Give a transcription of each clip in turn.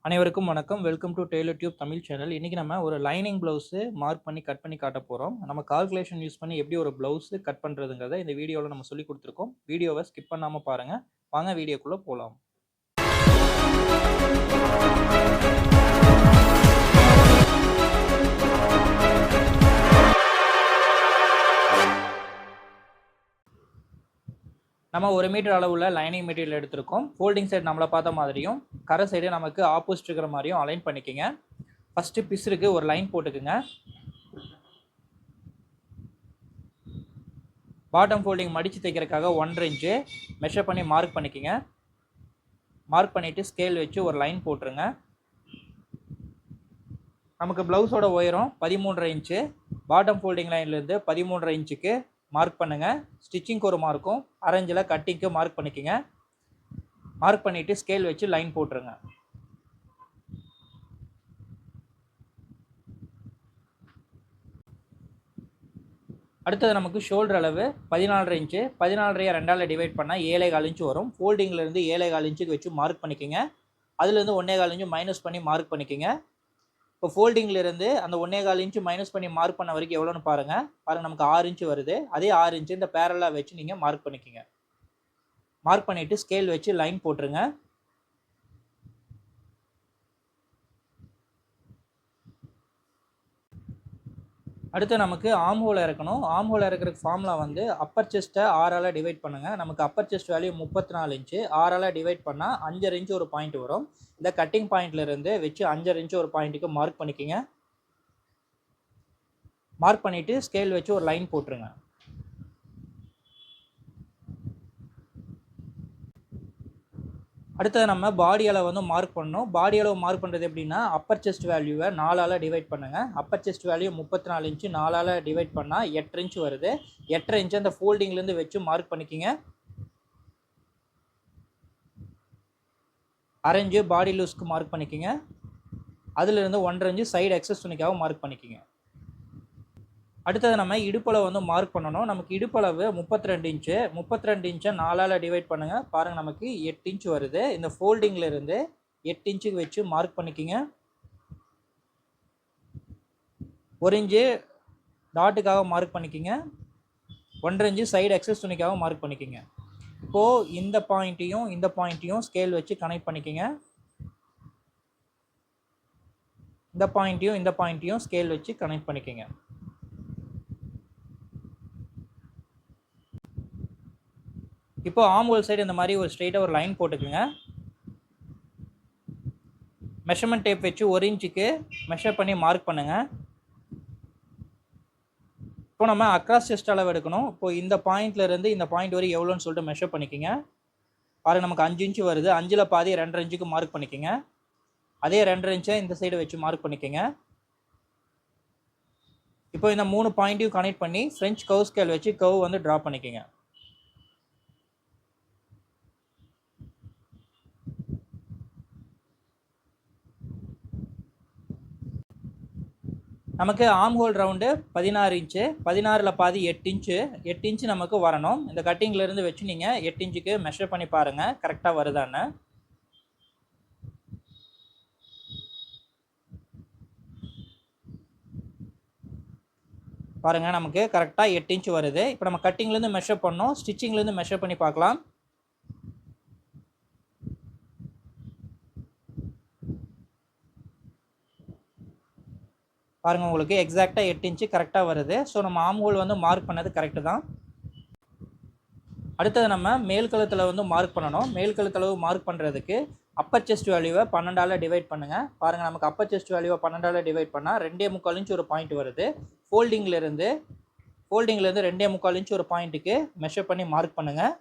அனைவருக்கும் வணக்கம். Welcome to Taylor tube Tamil channel. இன்றைக்கி நம்ம ஒரு லைனிங் ப்ளவுஸு மார்க் பண்ணி கட் பண்ணி காட்ட போகிறோம். நம்ம கால்குலேஷன் யூஸ் பண்ணி எப்படி ஒரு ப்ளவுஸு கட் பண்ணுறதுங்கிறத இந்த வீடியோவில் நம்ம சொல்லி கொடுத்துருக்கோம். வீடியோவை ஸ்கிப் பண்ணாமல் பாருங்கள். வாங்க வீடியோக்குள்ளே போகலாம். நம்ம 1 மீட்டர் அளவுள்ள லைனிங் மெட்டீரியல் எடுத்திருக்கோம். ஃபோல்டிங் சைடு நம்மளை பார்த்த மாதிரியும் கரை சைடு நமக்கு ஆப்போசிட் இருக்கிற மாதிரியும் அலைன் பண்ணிக்கோங்க. ஃபஸ்ட்டு பிசுருக்கு ஒரு லைன் போட்டுக்குங்க. பாட்டம் ஃபோல்டிங் மடித்து தைக்கிறதுக்காக 1.5 இன்ச்சு மெஷர் பண்ணி மார்க் பண்ணிக்கோங்க. மார்க் பண்ணிவிட்டு ஸ்கேல் வச்சு ஒரு லைன் போட்டுருங்க. நமக்கு ப்ளவுஸோட உயரம் 13.5 இன்ச்சு. பாட்டம் ஃபோல்டிங் லைன்லேருந்து 13.5 இன்ச்சுக்கு மார்க் பண்ணுங்கள். ஸ்டிச்சிங்க்கு ஒரு மார்க்கும், அரேஞ்சில் கட்டிங்க்கு மார்க் பண்ணிக்கோங்க. மார்க் பண்ணிவிட்டு ஸ்கேல் வச்சு லைன் போட்டுருங்க. அடுத்தது நமக்கு ஷோல்டர் அளவு 14.5 இன்ச்சு. 14.5 2ஆல் டிவைட் பண்ணால் 7.25 இன்ச்சு வரும். ஃபோல்டிங்லேருந்து 7.25 இன்ச்சுக்கு வச்சு மார்க் பண்ணிக்கோங்க. அதுலேருந்து 1.25 இன்ச்சு மைனஸ் பண்ணி மார்க் பண்ணிக்கோங்க. இப்போ ஃபோல்டிங்லேருந்து அந்த 1.25 இன்ச்சு மைனஸ் பண்ணி மார்க் பண்ண வரைக்கும் எவ்வளோன்னு பாருங்கள். நமக்கு 6 இன்ச்சு வருது. அதே 6 இன்ச்சு இந்த பேரலாக வச்சு நீங்கள் மார்க் பண்ணிக்கோங்க. மார்க் பண்ணிவிட்டு ஸ்கேல் வச்சு லைன் போட்டுருங்க. அடுத்து நமக்கு ஆம் ஹோல் இறக்கணும். ஆம் ஹோல் இறக்கிறதுக்கு ஃபார்முலா வந்து அப்பர் செஸ்ட்டை 6ஆல் டிவைட் பண்ணுங்கள். நமக்கு அப்பர் செஸ்ட் வேல்யூ 34 இன்ச்சு. 6ஆல் டிவைட் பண்ணால் 5.5 இன்ச்சு ஒரு பாயிண்ட் வரும். இந்த கட்டிங் பாயிண்ட்லேருந்து வச்சு 5.5 இன்ச்சு ஒரு பாயிண்ட்டுக்கு மார்க் பண்ணிக்கோங்க. மார்க் பண்ணிவிட்டு ஸ்கேல் வச்சு ஒரு லைன் போட்டுருங்க. அடுத்தது நம்ம பாடி அளவு வந்து மார்க் பண்ணணும். பாடி அளவு மார்க் பண்ணுறது எப்படின்னா, அப்பர் செஸ்ட் வேல்யூவை 4ஆல் டிவைட் பண்ணுங்கள். Upper chest value 34 inch. 4ஆல் டிவைட் பண்ணால் 8 இன்ச்சு வருது. 8.5 இன்ச்சு அந்த ஃபோல்டிங்லேருந்து வச்சு மார்க் பண்ணிக்கிங்க. அரேஞ்சு பாடி லூஸ்க்கு மார்க் பண்ணிக்கிங்க. அதுலேருந்து 1.5 இன்ச்சு சைடு எக்ஸஸ் துணிக்காக மார்க் பண்ணிக்கிங்க. அடுத்தது நம்ம இடுப்பளவு வந்து மார்க் பண்ணணும். நமக்கு இடுப்பளவு 32 இன்ச்சு. 32 இன்ச்சை 4ஆல் டிவைட் பண்ணுங்கள். பாருங்கள், நமக்கு 8 இன்ச்சு வருது. இந்த ஃபோல்டிங்லேருந்து 8 இன்ச்சுக்கு வச்சு மார்க் பண்ணிக்கிங்க. 1 இன்ச்சு டாட்டுக்காக மார்க் பண்ணிக்கிங்க. 1.5 இன்ச்சு சைடு எக்ஸஸ் துணிக்காக மார்க் பண்ணிக்கிங்க. இப்போது இந்த பாயிண்ட்டையும் ஸ்கேல் வச்சு கனெக்ட் பண்ணிக்கிங்க. இந்த பாயிண்ட்டையும் ஸ்கேல் வச்சு கனெக்ட் பண்ணிக்கிங்க. இப்போ ஆம் ஹோல் சைடு இந்த மாதிரி ஒரு ஸ்ட்ரெயிட்டாக ஒரு லைன் போட்டுக்குங்க. மெஷர்மெண்ட் டேப் வச்சு 1 இன்ச்சுக்கு மெஷர் பண்ணி மார்க் பண்ணுங்கள். இப்போ நம்ம அக்ராஸ் செஸ்ட் அளவு எடுக்கணும். இப்போ இந்த பாயிண்ட்லேருந்து இந்த பாயிண்ட் வரை எவ்வளோன்னு சொல்லிட்டு மெஷர் பண்ணிக்கோங்க. பாருங்கள், நமக்கு 5 இன்ச்சு வருது. 5ல் பாதி 2.5 இன்ச்சுக்கு மார்க் பண்ணிக்கோங்க. அதே 2.5 இன்ச்சை இந்த சைடு வச்சு மார்க் பண்ணிக்கோங்க. இப்போ இந்த 3 பாயிண்ட்டையும் கனெக்ட் பண்ணி ஃப்ரெஞ்ச் கர்வ் ஸ்கேல் வச்சு கர்வ் வந்து ட்ரா பண்ணிக்கோங்க. நமக்கு ஆம் ஹோல் ரவுண்டு 16 இன்ச்சு. 16ல் பாதி 8 இன்ச்சு. 8 இன்ச்சு நமக்கு வரணும். இந்த கட்டிங்லேருந்து வச்சு நீங்கள் 8 இன்ச்சுக்கு மெஷர் பண்ணி பாருங்கள், கரெக்டாக வருதான்னு. பாருங்கள், நமக்கு கரெக்டாக 8 இன்ச்சு வருது. இப்போ நம்ம கட்டிங்லேருந்து மெஷர் பண்ணோம். ஸ்டிச்சிங்லேருந்து மெஷர் பண்ணி பார்க்கலாம். பாருங்கள், உங்களுக்கு எக்ஸாக்டாக 8 இன்ச்சு கரெக்டாக வருது. ஸோ நம்ம ஆம் ஹோல் வந்து மார்க் பண்ணது கரெக்டு தான். அடுத்தது நம்ம மேல் கழுத்தில் வந்து மார்க் பண்ணணும். மேல் கழுத்தளவு மார்க் பண்ணுறதுக்கு அப்பர் செஸ்ட் வேல்யூவை 12ஆல் டிவைட் பண்ணுங்கள். பாருங்கள், நமக்கு அப்பர் செஸ்ட் வேல்யூவை 12ஆல் டிவைட் பண்ணால் 2.25 இன்ச்சு ஒரு பாயிண்ட் வருது. ஃபோல்டிங்லேருந்து 2.25 இன்ச்சு ஒரு பாயிண்ட்டுக்கு மெஷர் பண்ணி மார்க் பண்ணுங்கள்.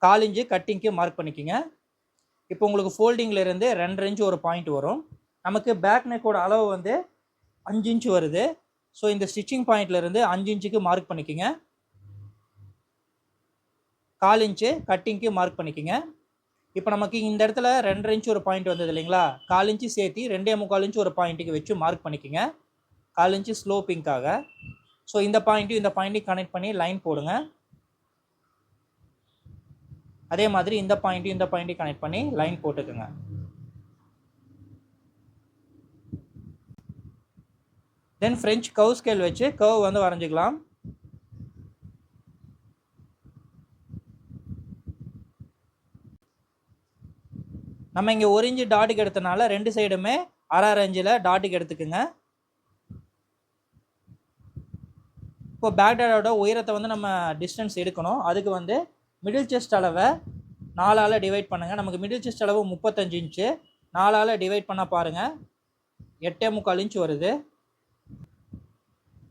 4 இன்ச்சு கட்டிங்க்கு மார்க் பண்ணிக்கோங்க. இப்போ உங்களுக்கு ஃபோல்டிங்லேருந்து 2.5 இன்ச்சு ஒரு பாயிண்ட் வரும். நமக்கு பேக் நெக்கோட அளவு வந்து 5 இன்ச்சு வருது. ஸோ இந்த ஸ்டிச்சிங் பாயிண்ட்லேருந்து 5 இன்ச்சுக்கு மார்க் பண்ணிக்கோங்க. 4 இன்ச்சு கட்டிங்க்கு மார்க் பண்ணிக்கோங்க. இப்போ நமக்கு இந்த இடத்துல 2.5 இன்ச்சு ஒரு பாயிண்ட் வந்தது இல்லைங்களா? 4 இன்ச்சு சேர்த்து 2.25 இன்ச்சு ஒரு பாயிண்ட்டுக்கு வச்சு மார்க் பண்ணிக்கோங்க. 4 இன்ச்சு ஸ்லோப்பிங்காக. ஸோ இந்த பாயிண்ட்டையும் கனெக்ட் பண்ணி லைன் போடுங்க. அதே மாதிரி இந்த பாயிண்ட்டையும் கனெக்ட் பண்ணி லைன் போட்டுக்குங்க. தென் ஃப்ரெஞ்ச் கர்வ் ஸ்கேல் வச்சு கர்வ் வந்து வரைஞ்சிக்கலாம். நம்ம இங்கே 1 இன்ச்சு டாட்டுக்கு எடுத்தனால 2 சைடுமே அரை இன்ச்சில் டாட்டுக்கு எடுத்துக்குங்க. இப்போ பேக் டாட்டோட உயரத்தை வந்து நம்ம டிஸ்டன்ஸ் எடுக்கணும். அதுக்கு வந்து மிடில் செஸ்ட் அளவை 4ஆல் டிவைட் பண்ணுங்கள். நமக்கு மிடில் செஸ்ட் அளவு 35 இன்ச்சு. 4ஆல் டிவைட் பண்ண பாருங்கள், 8.25 இன்ச் வருது.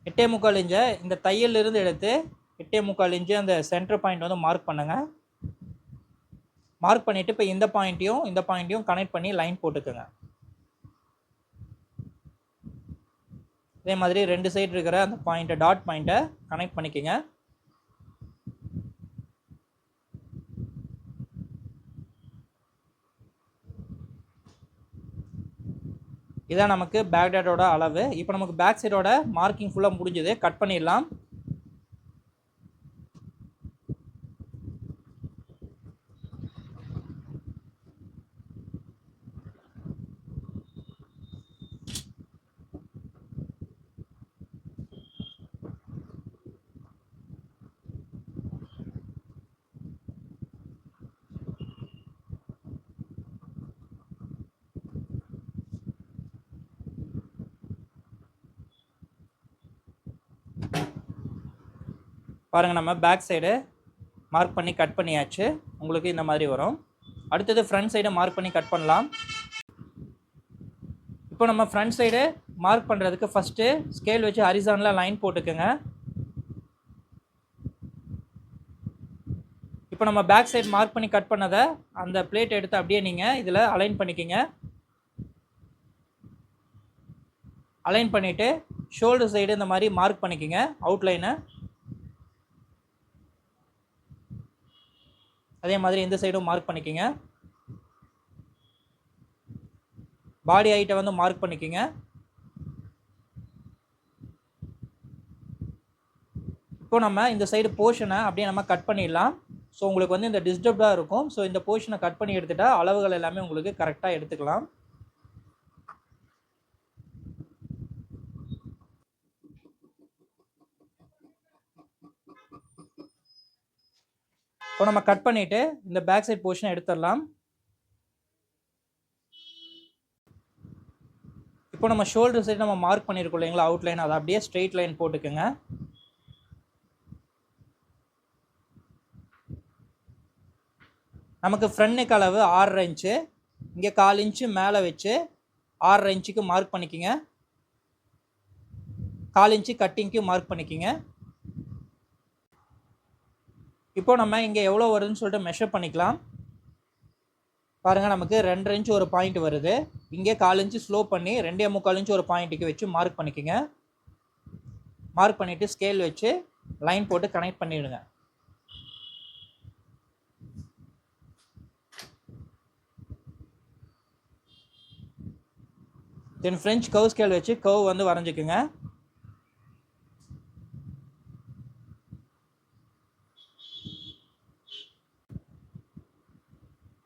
8.25 இன்ச்சை இந்த தையலிருந்து எடுத்து 8.25 இன்ச்சு அந்த சென்டர் பாயிண்ட் வந்து மார்க் பண்ணுங்கள். மார்க் பண்ணிவிட்டு இப்போ இந்த பாயிண்ட்டையும் கனெக்ட் பண்ணி லைன் போட்டுக்கோங்க. இதே மாதிரி 2 சைடு இருக்கிற அந்த பாயிண்ட்டை டாட் பாயிண்ட்டை கனெக்ட் பண்ணிக்கோங்க. இதான் நமக்கு பேக் டாட்டோட அளவு. இப்போ நமக்கு பேக் சைடோட மார்க்கிங் ஃபுல்லாக முடிஞ்சது. கட் பண்ணிடலாம். பாருங்கள், நம்ம பேக் சைடு மார்க் பண்ணி கட் பண்ணியாச்சு. உங்களுக்கு இந்த மாதிரி வரும். அடுத்தது ஃப்ரண்ட் சைடை மார்க் பண்ணி கட் பண்ணலாம். இப்போ நம்ம ஃப்ரண்ட் சைடு மார்க் பண்ணுறதுக்கு ஃபஸ்ட்டு ஸ்கேல் வச்சு ஹரிசான்ல லைன் போட்டுக்கோங்க. இப்போ நம்ம பேக் சைடு மார்க் பண்ணி கட் பண்ணதை அந்த பிளேட் எடுத்து அப்படியே நீங்கள் இதில் அலைன் பண்ணிக்கோங்க. அலைன் பண்ணிவிட்டு ஷோல்டர் சைடு இந்த மாதிரி மார்க் பண்ணிக்கோங்க அவுட்லைனை. அதே மாதிரி இந்த சைடும் மார்க் பண்ணிக்கோங்க. பாடி ஹைட்டை வந்து மார்க் பண்ணிக்கோங்க. இப்போ நம்ம இந்த சைடு போர்ஷனை அப்படியே நம்ம கட் பண்ணிடலாம். ஸோ உங்களுக்கு வந்து இந்த டிஸ்டர்ப்டாக இருக்கும். ஸோ இந்த போர்ஷனை கட் பண்ணி எடுத்துட்டா அளவுகள் எல்லாமே உங்களுக்கு கரெக்டாக எடுத்துக்கலாம். இப்போ நம்ம கட் பண்ணிவிட்டு இந்த பேக் சைட் போர்ஷனை எடுத்துடலாம். இப்போ நம்ம ஷோல்டர் சைடு நம்ம மார்க் பண்ணியிருக்கோம் இல்லைங்களா அவுட்லைன், அதை அப்படியே ஸ்ட்ரெயிட் லைன் போட்டுக்கோங்க. நமக்கு ஃப்ரண்ட் நெக் அளவு 6.5 இன்ச்சு. இங்கே 1/4 இன்ச்சு மேலே வச்சு 6.5 இன்ச்சுக்கு மார்க் பண்ணிக்கோங்க. 1/4 இன்ச்சு கட்டிங்க்கு மார்க் பண்ணிக்கோங்க. இப்போ நம்ம இங்கே எவ்வளோ வருதுன்னு சொல்லிட்டு மெஷர் பண்ணிக்கலாம். பாருங்கள், நமக்கு 2.5 இன்ச்சு ஒரு பாயிண்ட் வருது. இங்கே 1/4 இன்ச்சு ஸ்லோ பண்ணி 2.25 இன்ச்சு ஒரு பாயிண்ட்டுக்கு வச்சு மார்க் பண்ணிக்கோங்க. மார்க் பண்ணிவிட்டு ஸ்கேல் வச்சு லைன் போட்டு கனெக்ட் பண்ணிவிடுங்க. தென் ஃப்ரெஞ்ச் கர்வ் ஸ்கேல் வச்சு கர்வ் வந்து வரைஞ்சிக்குங்க.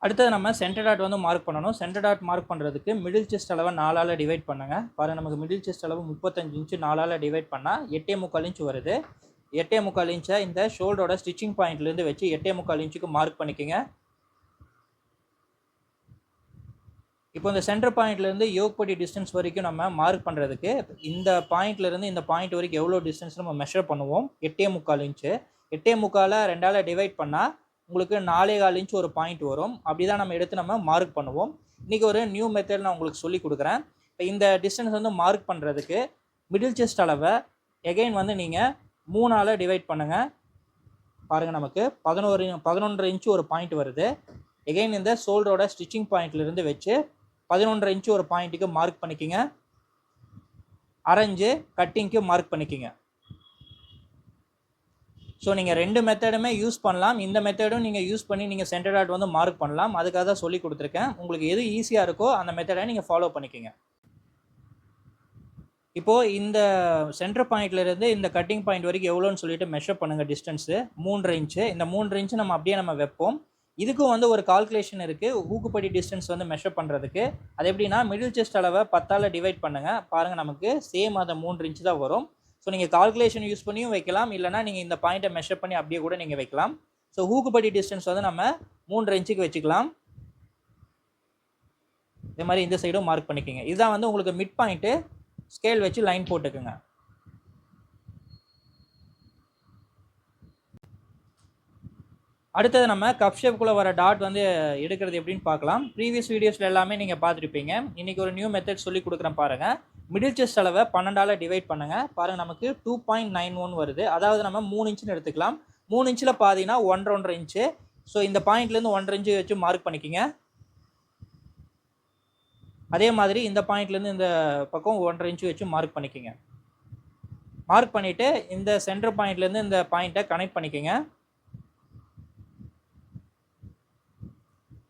அடுத்தது நம்ம சென்டர் டாட் வந்து மார்க் பண்ணணும். சென்டர் டாட் மார்க் பண்ணுறதுக்கு மிடில் செஸ்ட் அளவை 4ஆல் டிவைட் பண்ணுங்கள். பாருங்கள், நமக்கு மிடில் செஸ்ட் அளவு 35 இன்ச்சு. 4ஆல் டிவைட் பண்ணால் 8.25 இன்ச்சு வருது. 8.25 இன்ச்சை இந்த ஷோல்டரோட ஸ்டிச்சிங் பாயிண்ட்லேருந்து வச்சு 8.25 இன்ச்சுக்கு மார்க் பண்ணிக்கோங்க. இப்போ இந்த சென்டர் பாயிண்ட்லேருந்து யோக்பட்டி டிஸ்டன்ஸ் வரைக்கும் நம்ம மார்க் பண்ணுறதுக்கு இந்த பாயிண்ட்லேருந்து இந்த பாயிண்ட் வரைக்கும் எவ்வளோ டிஸ்டன்ஸ் நம்ம மெஷர் பண்ணுவோம். 8.25 இன்ச்சு. 8.25 2ஆல் டிவைட் பண்ணால் உங்களுக்கு 4.25 இன்ச்சு ஒரு பாயிண்ட் வரும். அப்படி தான் நம்ம எடுத்து நம்ம மார்க் பண்ணுவோம். இன்றைக்கி ஒரு நியூ மெத்தட் நான் உங்களுக்கு சொல்லி கொடுக்குறேன். இப்போ இந்த டிஸ்டன்ஸ் வந்து மார்க் பண்ணுறதுக்கு மிடில் செஸ்ட் அளவை எகைன் வந்து நீங்கள் 3ஆல் டிவைட் பண்ணுங்கள். பாருங்கள், நமக்கு 11 இன்ச்சு ஒரு பாயிண்ட் வருது. எகைன் இந்த ஷோல்டரோட ஸ்டிச்சிங் பாயிண்ட்லேருந்து வச்சு 11 இன்ச்சு ஒரு பாயிண்ட்டுக்கு மார்க் பண்ணிக்கோங்க. அரைஞ்சு கட்டிங்க்கு மார்க் பண்ணிக்கோங்க. ஸோ நீங்கள் 2 மெத்தடுமே யூஸ் பண்ணலாம். இந்த மெத்தடும் நீங்கள் யூஸ் பண்ணி நீங்கள் சென்டர் டாட் வந்து மார்க் பண்ணலாம். அதுக்காக தான் சொல்லி கொடுத்துருக்கேன். உங்களுக்கு எது ஈஸியாக இருக்கோ அந்த மெத்தடை நீங்கள் ஃபாலோ பண்ணிக்கோங்க. இப்போது இந்த சென்டர் பாயிண்ட்லேருந்து இந்த கட்டிங் பாயிண்ட் வரைக்கும் எவ்வளோன்னு சொல்லிட்டு மெஷர் பண்ணுங்கள். Distance 3.5 inch. இந்த 3.5 இன்ச்சு நம்ம அப்படியே நம்ம வைப்போம். இதுக்கும் வந்து ஒரு கால்குலேஷன் இருக்குது ஊக்குப்படி டிஸ்டன்ஸ் வந்து மெஷர் பண்ணுறதுக்கு. அது எப்படின்னா மிடில் செஸ்ட் அளவை 10ஆல் டிவைட் பண்ணுங்கள். பாருங்கள் நமக்கு சேம் அதை 3 இன்ச்சு தான் வரும். ஸோ நீங்கள் கால்குலேஷன் யூஸ் பண்ணியும் வைக்கலாம், இல்லைனா நீங்கள் இந்த பாயிண்ட்டை மெஷர் பண்ணி அப்படியே கூட நீங்கள் வைக்கலாம். ஸோ ஊக்குப்படி டிஸ்டன்ஸ் வந்து நம்ம 3 இன்ச்சுக்கு வச்சுக்கலாம். இதே மாதிரி இந்த சைடும் மார்க் பண்ணிக்கோங்க. இதுதான் வந்து உங்களுக்கு மிட் பாயிண்ட்டு. ஸ்கேல் வச்சு லைன் போட்டுக்குங்க. அடுத்தது நம்ம கப் ஷேப்புக்குள்ளே வர டாட் வந்து எடுக்கிறது எப்படின்னு பார்க்கலாம். ப்ரீவியஸ் வீடியோஸில் எல்லாமே நீங்கள் பார்த்துருப்பீங்க. இன்றைக்கி ஒரு நியூ மெத்தட் சொல்லி கொடுக்குறேன் பாருங்கள். மிடில் செஸ்ட் அளவை 12ஆல் டிவைட் பண்ணுங்கள். பாருங்கள் நமக்கு 2.91 வருது. அதாவது நம்ம 3 இன்ச்சுன்னு எடுத்துக்கலாம். 3 இன்ச்சில் பாதினா 1.5 இன்ச்சு. ஸோ இந்த பாயிண்ட்லேருந்து 1.5 இன்ச்சு வச்சு மார்க் பண்ணிக்கோங்க. அதே மாதிரி இந்த பாயிண்ட்லேருந்து இந்த பக்கம் 1.5 இன்ச்சு வச்சு மார்க் பண்ணிக்கோங்க. மார்க் பண்ணிவிட்டு இந்த சென்டர் பாயிண்ட்லேருந்து இந்த பாயிண்ட்டை கனெக்ட் பண்ணிக்கோங்க.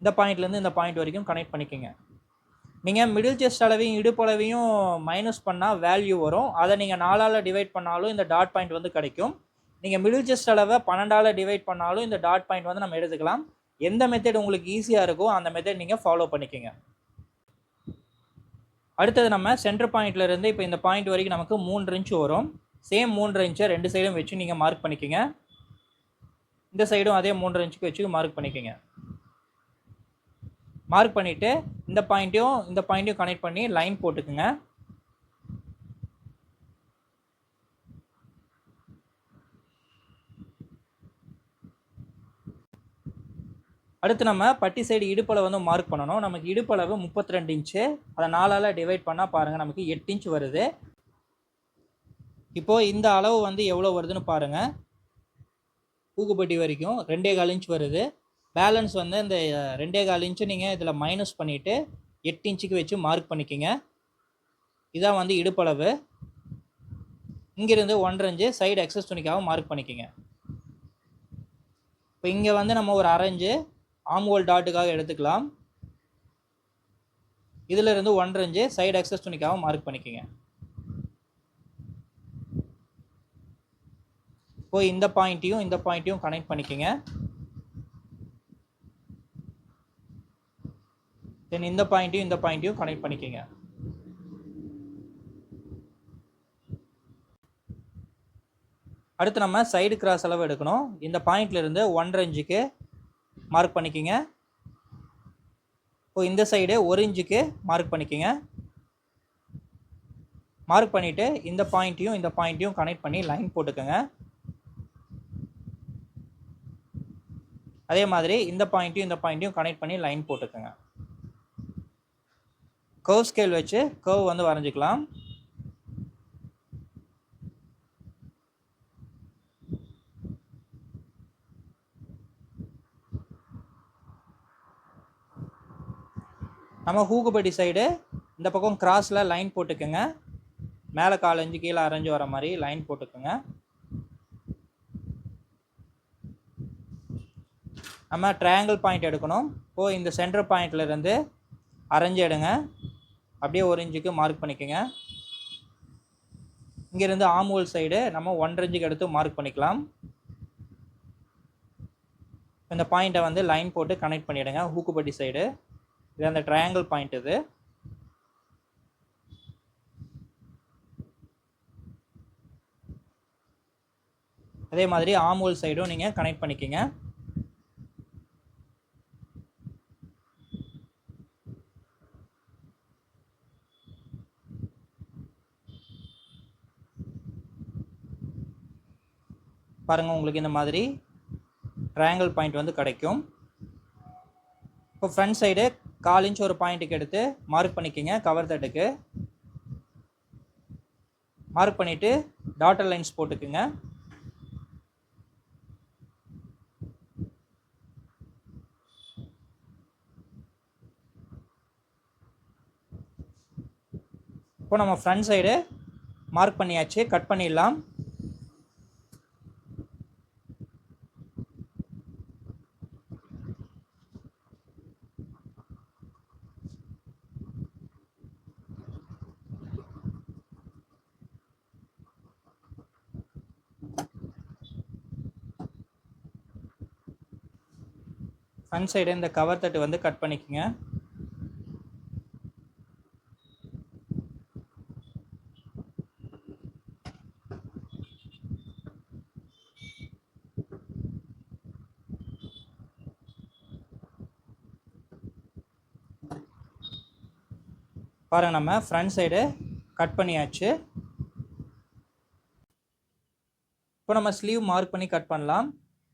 இந்த பாயிண்ட்லேருந்து இந்த பாயிண்ட் வரைக்கும் கனெக்ட் பண்ணிக்கோங்க. நீங்கள் மிடில் செஸ்ட் அளவையும் இடுப்பளவையும் மைனஸ் பண்ணால் வேல்யூ வரும். அதை நீங்கள் 4ஆல் டிவைட் பண்ணாலும் இந்த டாட் பாயிண்ட் வந்து கிடைக்கும். நீங்கள் மிடில் செஸ்ட் அளவை 12ஆல் டிவைட் பண்ணாலும் இந்த டாட் பாயிண்ட் வந்து நம்ம எடுத்துக்கலாம். எந்த மெத்தட் உங்களுக்கு ஈஸியாக இருக்கோ அந்த மெத்தட் நீங்கள் ஃபாலோ பண்ணிக்கோங்க. அடுத்தது நம்ம சென்டர் பாயிண்ட்லேருந்து இப்போ இந்த பாயிண்ட் வரைக்கும் நமக்கு 3 இன்ச்சு வரும். சேம் 3 இன்ச்சை 2 சைடும் வச்சு நீங்கள் மார்க் பண்ணிக்கோங்க. இந்த சைடும் அதே 3 இன்ச்சுக்கு வச்சு மார்க் பண்ணிக்கோங்க. மார்க் பண்ணிவிட்டு இந்த பாயிண்ட்டையும் கனெக்ட் பண்ணி லைன் போட்டுக்குங்க. அடுத்து நம்ம பட்டி சைடு இடுப்பளவு வந்து மார்க் பண்ணணும். நமக்கு இடுப்பளவு 32 இன்ச்சு. அதை 4ஆல் டிவைட் பண்ணால் பாருங்கள் நமக்கு 8 இன்ச்சு வருது. இப்போது இந்த அளவு வந்து எவ்வளோ வருதுன்னு பாருங்கள். ஊக்குப்பட்டி வரைக்கும் 2.25 இன்ச் வருது. பேலன்ஸ் வந்து இந்த 2.25 இன்ச்சு நீங்கள் இதில் மைனஸ் பண்ணிவிட்டு 8 இன்ச்சுக்கு வச்சு மார்க் பண்ணிக்கோங்க. இதான் வந்து இடுப்பளவு. இங்கேருந்து 1.5 இன்ச்சு சைடு எக்ஸஸ் துணிக்காக மார்க் பண்ணிக்கோங்க. இப்போ இங்கே வந்து நம்ம ஒரு 1/2 இன்ச்சு ஆம்ஹோல் டாட்டுக்காக எடுத்துக்கலாம். இதிலிருந்து 1.5 இன்ச்சு சைடு எக்ஸஸ் துணிக்காக மார்க் பண்ணிக்கோங்க. இப்போ இந்த பாயிண்ட்டையும் கனெக்ட் பண்ணிக்கோங்க. தென் இந்த பாயிண்ட்டையும் கனெக்ட் பண்ணிக்கோங்க. அடுத்து நம்ம சைடு கிராஸ் அளவு எடுக்கணும். இந்த பாயிண்ட்லேருந்து 1.5 இன்ச்சுக்கு மார்க் பண்ணிக்கோங்க. இப்போ இந்த சைடு 1 இன்ச்சுக்கு மார்க் பண்ணிக்கோங்க. மார்க் பண்ணிவிட்டு இந்த பாயிண்ட்டையும் கனெக்ட் பண்ணி லைன் போட்டுக்கோங்க. அதே மாதிரி இந்த பாயிண்ட்டையும் கனெக்ட் பண்ணி லைன் போட்டுக்கோங்க. கர்வ் ஸ்கேல் வச்சு கர்வ் வந்து வரைஞ்சிக்கலாம். நம்ம ஹூக்குப்பட்டி சைடு இந்த பக்கம் கிராஸில் லைன் போட்டுக்கோங்க. மேலே 4 இன்ச்சு கீழே அரைஞ்சு வர மாதிரி லைன் போட்டுக்கோங்க. நம்ம ட்ரையாங்கிள் பாயிண்ட் எடுக்கணும். இப்போது இந்த சென்டர் பாயிண்ட்லேருந்து அரைஞ்சு எடுங்க. அப்படியே 1 இன்ச்சுக்கு மார்க் பண்ணிக்கோங்க. இங்கேருந்து ஆம்ஹோல் சைடு நம்ம 1.5 இன்ச்சுக்கு எடுத்து மார்க் பண்ணிக்கலாம். இந்த பாயிண்ட்டை வந்து லைன் போட்டு கனெக்ட் பண்ணிவிடுங்க. ஹூக்குப்பட்டி சைடு இது அந்த ட்ரையாங்கிள் பாயிண்ட். இது அதே மாதிரி ஆம்ஹோல் சைடும் நீங்கள் கனெக்ட் பண்ணிக்கோங்க. பாருங்கள் உங்களுக்கு இந்த மாதிரி ட்ரையாங்கிள் பாயிண்ட் வந்து கிடைக்கும். இப்போ ஃப்ரண்ட் சைடு 1/4 இன்ச் ஒரு பாயிண்ட்டுக்கு எடுத்து மார்க் பண்ணிக்கோங்க. கவர் தட்டுக்கு மார்க் பண்ணிவிட்டு டாட்டர் லைன்ஸ் போட்டுக்குங்க. இப்போ நம்ம ஃப்ரண்ட் சைடு மார்க் பண்ணியாச்சு. கட் பண்ணிடலாம். ஃப்ரண்ட் சைடு இந்த கவர் தட்டு வந்து கட் பண்ணிக்கோங்க. பாருங்கள், நம்ம ஃப்ரண்ட் சைடு கட் பண்ணியாச்சு. இப்போ நம்ம ஸ்லீவ் மார்க் பண்ணி கட் பண்ணலாம்.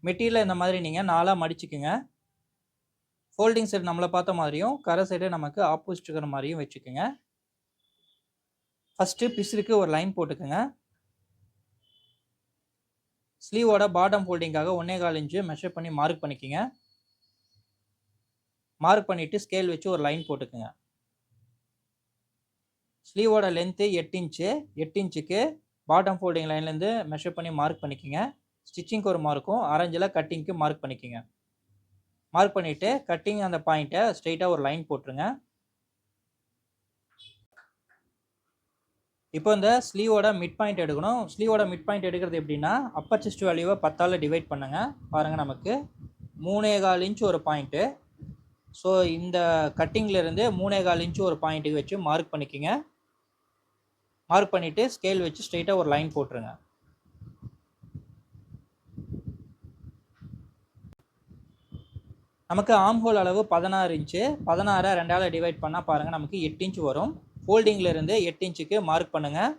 மெட்டீரியல் இந்த மாதிரி நீங்கள் 4ஆக மடிச்சுக்குங்க. ஃபோல்டிங் சைடு நம்மளை பார்த்த மாதிரியும் கரை சைடு நமக்கு ஆப்போசிட் இருக்கிற மாதிரியும் வச்சுக்கோங்க. ஃபஸ்ட்டு பிசுருக்கு ஒரு லைன் போட்டுக்கோங்க. ஸ்லீவோட பாட்டம் ஃபோல்டிங்காக 1.25 இன்ச்சு மெஷர் பண்ணி மார்க் பண்ணிக்கோங்க. மார்க் பண்ணிவிட்டு ஸ்கேல் வச்சு ஒரு லைன் போட்டுக்கோங்க. ஸ்லீவோட லென்த்து 8 இன்ச்சு. 8 இன்ச்சுக்கு பாட்டம் ஃபோல்டிங் லைன்லேருந்து மெஷர் பண்ணி மார்க் பண்ணிக்கோங்க. ஸ்டிச்சிங்க்கு ஒரு மார்க்கும், அரேஞ்சில் கட்டிங்க்கு மார்க் பண்ணிக்கோங்க. மார்க் பண்ணிவிட்டு கட்டிங் அந்த பாயிண்ட்டை ஸ்ட்ரெயிட்டாக ஒரு லைன் போட்டுருங்க. இப்போ இந்த ஸ்லீவோட மிட் பாயிண்ட் எடுக்கணும். ஸ்லீவோட மிட் பாயிண்ட் எடுக்கிறது எப்படின்னா, அப்பர் செஸ்ட் வேல்யூவை 10ஆல் டிவைட் பண்ணுங்கள். பாருங்கள், நமக்கு 3.25 இன்ச் ஒரு பாயிண்ட்டு. ஸோ இந்த கட்டிங்லேருந்து 3.25 இன்ச்சு ஒரு பாயிண்ட்டுக்கு வச்சு மார்க் பண்ணிக்கோங்க. மார்க் பண்ணிவிட்டு ஸ்கேல் வச்சு ஸ்ட்ரெயிட்டாக ஒரு லைன் போட்டுருங்க. நமக்கு ஆர்ம் ஹோல் அளவு 16 இன்ச்சு. 16 2ஆல் டிவைட் பண்ணால் பாருங்கள், நமக்கு 8 இன்ச் வரும். ஃபோல்டிங்லேருந்து 8 இன்ச்சுக்கு மார்க் பண்ணுங்கள்.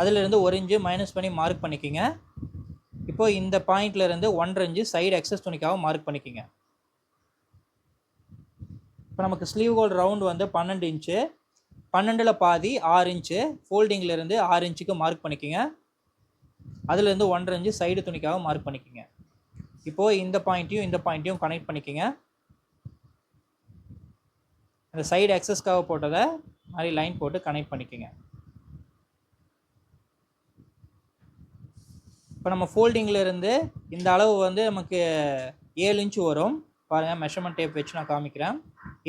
அதிலிருந்து 1 இன்ச்சு மைனஸ் பண்ணி மார்க் பண்ணிக்கோங்க. இப்போது இந்த பாயிண்ட்லேருந்து 1.5 இன்ச்சு சைடு எக்ஸஸ் துணிக்காக மார்க் பண்ணிக்கோங்க. இப்போ நமக்கு ஸ்லீவ் ஹோல் ரவுண்டு வந்து 12 இன்ச்சு. 12ல் பாதி 6 இன்ச்சு. ஃபோல்டிங்லேருந்து 6 இன்ச்சுக்கு மார்க் பண்ணிக்கோங்க. அதுலேருந்து 1.5 இன்ச்சு சைடு துணிக்காக மார்க் பண்ணிக்கோங்க. இப்போது இந்த பாயிண்ட்டையும் கனெக்ட் பண்ணிக்கோங்க. இந்த சைடு எக்ஸஸ்க்காக போட்டதை மாதிரி லைன் போட்டு கனெக்ட் பண்ணிக்கோங்க. இப்போ நம்ம ஃபோல்டிங்லேருந்து இந்த அளவு வந்து நமக்கு 7 இன்ச்சு வரும். பாருங்கள், மெஷர்மெண்ட் டேப் வச்சு நான் காமிக்கிறேன்.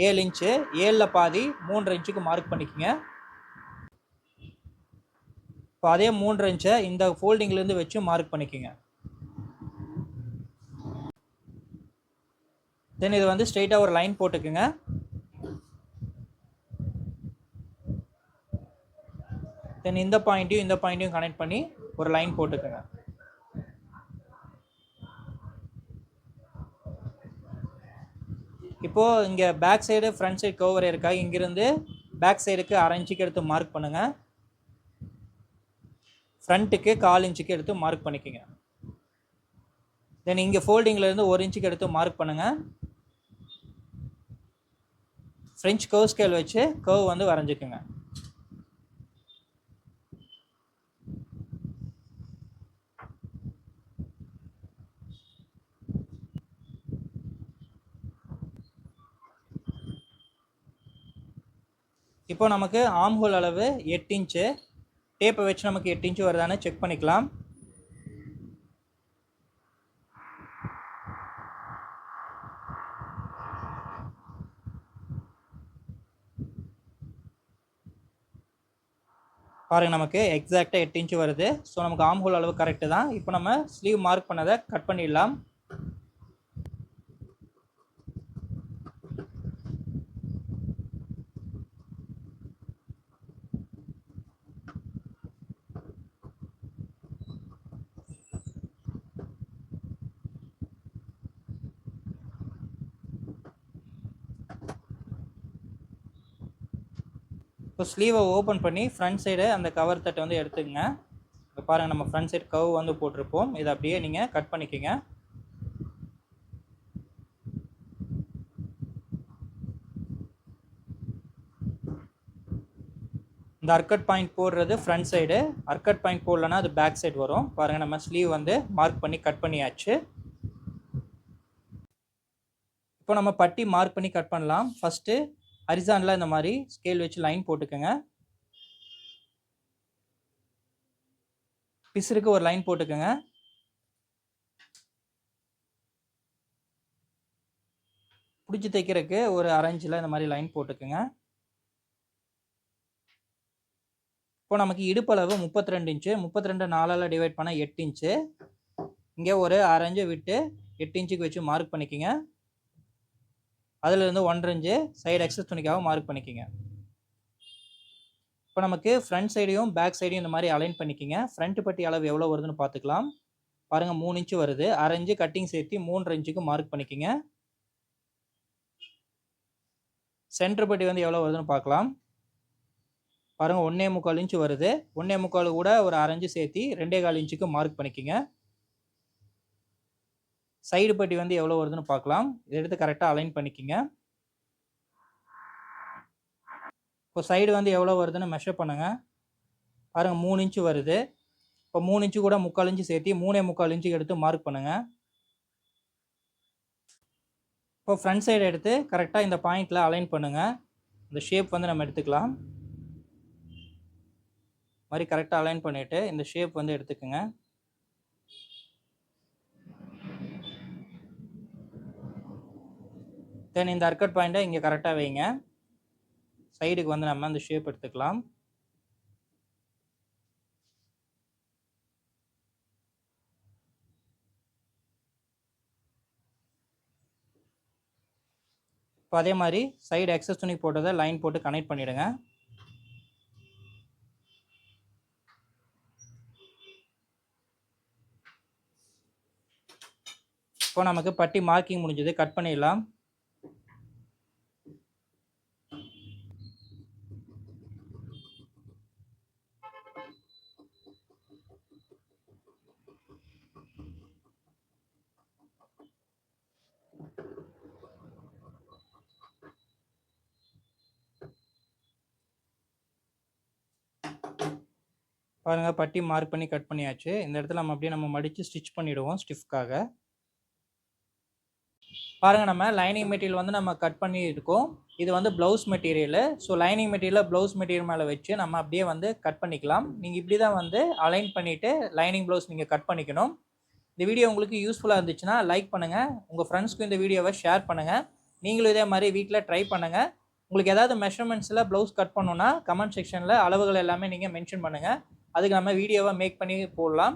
7 இன்ச்சு. 7ல் பாதி 3.5 இன்ச்சுக்கு மார்க் பண்ணிக்கோங்க. இப்போ அதே 3.5 இன்ச்சை இந்த ஃபோல்டிங்லேருந்து வச்சு மார்க் பண்ணிக்கோங்க. தென் இது வந்து ஸ்ட்ரெயிட்டாக ஒரு லைன் போட்டுக்குங்க. தென் இந்த பாயிண்ட்டையும் கனெக்ட் பண்ணி ஒரு லைன் போட்டுக்குங்க. இப்போது இங்கே back side front side cover இருக்கா, இங்கேருந்து பேக் சைடுக்கு 1/2 இன்ச்சுக்கு எடுத்து மார்க் பண்ணுங்கள். ஃப்ரண்ட்டுக்கு 1/4 இன்ச்சுக்கு எடுத்து மார்க் பண்ணிக்கோங்க. தென் இங்கே ஃபோல்டிங்லேருந்து 1 இன்ச்சுக்கு எடுத்து மார்க் பண்ணுங்கள். ஃப்ரெஞ்ச் கர்வ் ஸ்கேல் வச்சு கர்வ் வந்து வரைஞ்சிக்குங்க. இப்போ நமக்கு ஆர்ம் ஹோல் அளவு 8 இன்ச்சு. டேப்பை வச்சு நமக்கு 8 இன்ச்சு வருதானே செக் பண்ணிக்கலாம். பாருங்கள், நமக்கு எக்ஸாக்டாக 8 இன்ச்சு வருது. ஸோ நமக்கு ஆர்ம் ஹோல் அளவு கரெக்டு தான். இப்போ நம்ம ஸ்லீவ் மார்க் பண்ணதை கட் பண்ணிடலாம். இப்போ ஸ்லீவை ஓப்பன் பண்ணி ஃப்ரண்ட் சைடு அந்த கவர் தட்டை வந்து எடுத்துக்கங்க. இப்போ பாருங்கள், நம்ம ஃப்ரண்ட் சைடு கர்வ் வந்து போட்டிருப்போம். இதை அப்படியே நீங்கள் கட் பண்ணிக்கோங்க. இந்த அர்கட் பாயிண்ட் போடுறது ஃப்ரண்ட் சைடு. அர்கட் பாயிண்ட் போடலன்னா அது பேக் சைடு வரும். பாருங்கள், நம்ம ஸ்லீவ் வந்து மார்க் பண்ணி கட் பண்ணியாச்சு. இப்போ நம்ம பட்டி மார்க் பண்ணி கட் பண்ணலாம். ஃபஸ்ட்டு ஹரிசாண்டலாக இந்த மாதிரி ஸ்கேல் வச்சு லைன் போட்டுக்கோங்க. பிசுருக்கு ஒரு லைன் போட்டுக்கோங்க. பிடிச்சி தைக்கிறதுக்கு ஒரு 1/2 இன்ச்சில் இந்த மாதிரி லைன் போட்டுக்கோங்க. இப்போ நமக்கு இடுப்பளவு 32 இன்ச்சு. 32 4ஆல் டிவைட் பண்ணால் 8 இன்ச்சு. இங்கே ஒரு 1/2 இன்ச்சு விட்டு 8 இன்ச்சுக்கு வச்சு மார்க் பண்ணிக்கோங்க. அதிலிருந்து 1/2 இன்ச்சு சைடு எக்ஸஸ் துணிக்காக மார்க் பண்ணிக்கோங்க. இப்போ நமக்கு ஃப்ரண்ட் சைடையும் பேக் சைடையும் இந்த மாதிரி அலைன் பண்ணிக்கோங்க. ஃப்ரண்ட் பட்டி அளவு எவ்வளோ வருதுன்னு பார்த்துக்கலாம். பாருங்கள் 3 இன்ச்சு வருது. 1/2 இன்ச்சு கட்டிங் சேர்த்து 3.5 இன்ச்சுக்கு மார்க் பண்ணிக்கோங்க. சென்டர் பட்டி வந்து எவ்வளோ வருதுன்னு பார்க்கலாம். பாருங்கள் 1.25 இன்ச்சு வருது. 1.25 கூட ஒரு 1/2 இன்ச்சு சேர்த்து 2.25 இன்ச்சுக்கு மார்க் பண்ணிக்கோங்க. சைடு பட்டி வந்து எவ்வளோ வருதுன்னு பார்க்கலாம். இதை எடுத்து கரெக்டாக அலைன் பண்ணிக்கோங்க. இப்போ சைடு வந்து எவ்வளோ வருதுன்னு மெஷர் பண்ணுங்கள். பாருங்கள் 3 இன்ச்சு வருது. இப்போ 3 இன்ச்சு கூட 3/4 இன்ச்சு சேர்த்து 3.25 இன்ச்சுக்கு எடுத்து மார்க் பண்ணுங்கள். இப்போ ஃப்ரண்ட் சைடு எடுத்து கரெக்டாக இந்த பாயிண்டில் அலைன் பண்ணுங்கள். இந்த ஷேப் வந்து நம்ம எடுத்துக்கலாம். மாதிரி கரெக்டாக அலைன் பண்ணிவிட்டு இந்த ஷேப் வந்து எடுத்துக்கோங்க. தென் இந்த அர்கட் பாயிண்ட்டை இங்கே கரெக்டாக வைங்க. சைடுக்கு வந்து நம்ம அந்த ஷேப் எடுத்துக்கலாம். இப்போ அதே மாதிரி சைடு எக்ஸஸ் துணி போட்டதை லைன் போட்டு கனெக்ட் பண்ணிவிடுங்க. இப்போ நமக்கு பட்டி மார்க்கிங் முடிஞ்சது. கட் பண்ணிடலாம். பாருங்கள் பட்டி மார்க் பண்ணி கட் பண்ணியாச்சு. இந்த இடத்துல நம்ம அப்படியே நம்ம மடித்து ஸ்டிச் பண்ணிவிடுவோம் ஸ்டிஃப்காக. பாருங்கள் நம்ம லைனிங் மெட்டீரியல் வந்து நம்ம கட் பண்ணி இருக்கோம். இது வந்து ப்ளவுஸ் மெட்டீரியலு. ஸோ லைனிங் மெட்டீரியலை ப்ளவுஸ் மெட்டீரியல் மேலே வச்சு நம்ம அப்படியே வந்து கட் பண்ணிக்கலாம். நீங்கள் இப்படி தான் வந்து அலைன் பண்ணிவிட்டு லைனிங் ப்ளவுஸ் நீங்கள் கட் பண்ணிக்கணும். இந்த வீடியோ உங்களுக்கு யூஸ்ஃபுல்லாக இருந்துச்சுன்னா லைக் பண்ணுங்கள். உங்கள் ஃப்ரெண்ட்ஸ்க்கு இந்த வீடியோவை ஷேர் பண்ணுங்கள். நீங்களும் இதே மாதிரி வீட்டில் ட்ரை பண்ணுங்கள். உங்களுக்கு ஏதாவது மெஷர்மெண்ட்ஸில் ப்ளவுஸ் கட் பண்ணணுன்னா கமெண்ட் செக்ஷனில் அளவுகள் எல்லாமே நீங்கள் மென்ஷன் பண்ணுங்கள். அதுக்கு நம்ம வீடியோவை மேக் பண்ணி போடலாம்.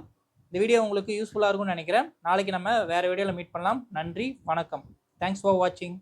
இந்த வீடியோ உங்களுக்கு யூஸ்ஃபுல்லாக இருக்கும்னு நினைக்கிறேன். நாளைக்கு நம்ம வேறு வீடியோவில் மீட் பண்ணலாம். நன்றி, வணக்கம். தேங்க்ஸ் ஃபார் வாட்சிங்.